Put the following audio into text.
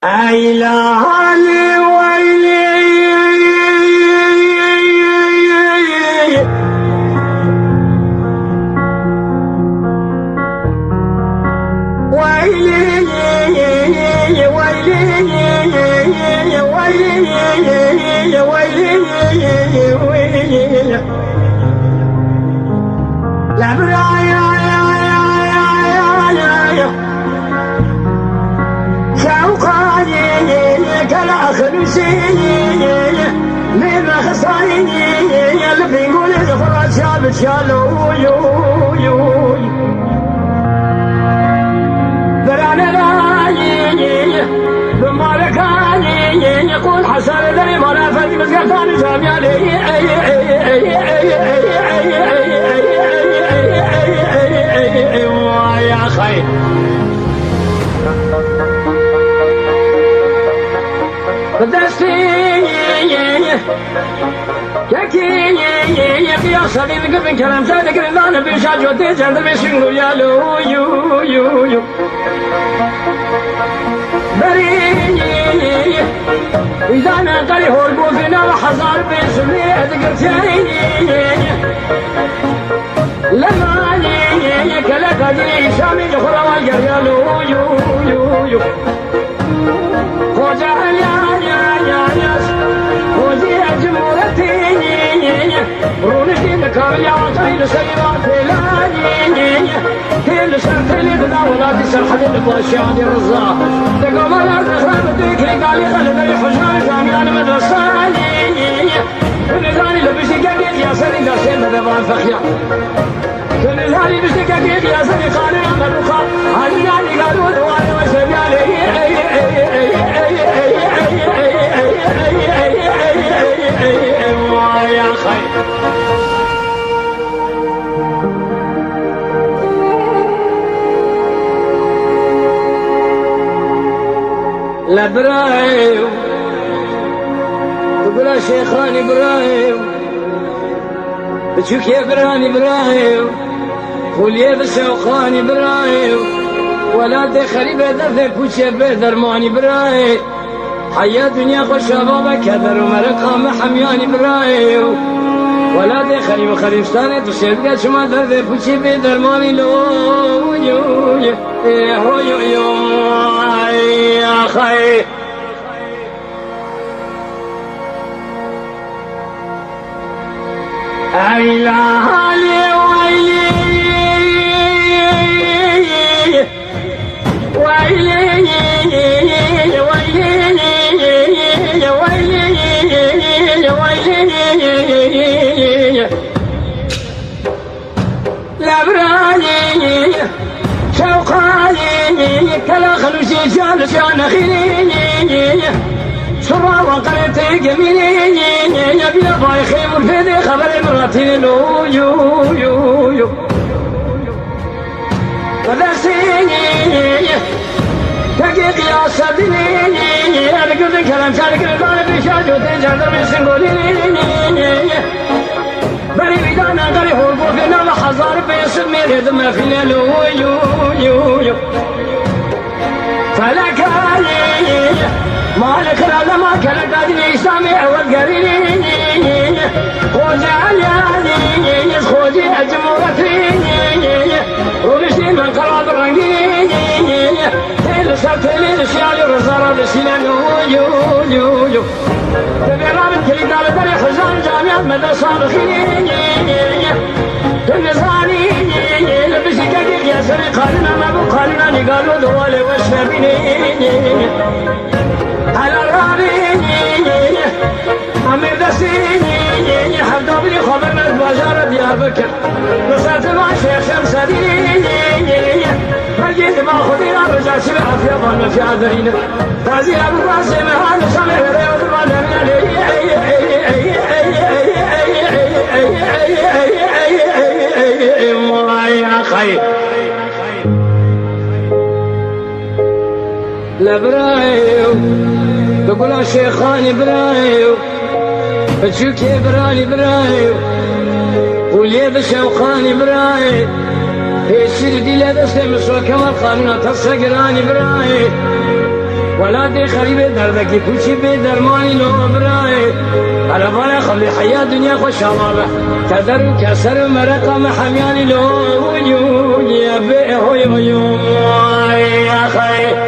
عيلاني ويلي لا برايا كلا خمسين من خصاين اللي بيقول الفرج شاب شالو برانا لاي بمالكاني يقول حسن ذي مرافق مسكان جامعي يا خي بدستي يا صديق قبل كلام صادق انا بشاج وديت عند بشنو يا لو يو بريني اذا انا قال هو البوفينا وحصار بسمي ذكرتي لما كلا قدري شامي جخرا والقريا لو يو خوجا يا خوجي جمهورتي رونشي لكاريا وطيل سيرات لاني كل شرط اللي بدا ولادي سرحة الباشيان الرزاق تقوم الارض خراب الديكري قال لي خلي حجار جامعة المدرساني كل لبشي قبيل يا سري قاسين مدبان فخيا كل الهالي بشي قبيل يا سري قاني مدوخا هالي قالوا دواني وشبيالي يا خير لبرايو تقول شيخان ابراهيم بتشوك يا براني ابراهيم قول يا بشوخان ابراهيم ولا دخلي بدر بوشي بدر ماني ابراهيم حيا دنيا خوش بابا كدر ومرقها محمياني برايو ولا دخلي وخريفتاني تشبقى شما درد بوشي بدر ماني لو يو يا خي عيلاني لبراني شوقاني كلا خلوشي شان خيني شرا وقرتي جميلي يبي باي خيمر فيدي خبر مراتي لو يو بدسيني تقيق يا سبيني انا قلت كلام شارك البال بشاج وتجادر من سنقوليني بري بدانا قري هو البوفينا وحزار بيسمي ردما في الليل يو فلكاني مالك هذا ما كان قادني سامع والقريني خوجي علياني خوجي أجمورتيني ونشي من قراب رنقيني تيل سرتلي لشيالي رزارة لسيلان يو تبيران الكلي قال دري حزان جامعة مدى صالحيني تنزاني لبسي كاكيك يا سري قالنا ما بقالنا قالوا دوالي وشنبيني على الرابيني أمير دسيني حفظوا بلي خبر من بجارة يا بكر نصرت مع شيخ شمسديني فجيت ما خذينا رجع شبع في ظلم في عذرين تازي أبو قاسم هذا سمع رياض المدني يا خير لبرايو تقول شيخان ابراهيم بتشوك يا ابراهيم قول يا بشوقان ابراهيم في السردي لا تسلم سوى كما قانونا تصقران ابراهيم ولادي خريبة دردكي كوشي بدرماني لو براي على بالا خلي حياة دنيا خوش عمارة كدر كسر مرقم حمياني لو وجود يا بيه يا خي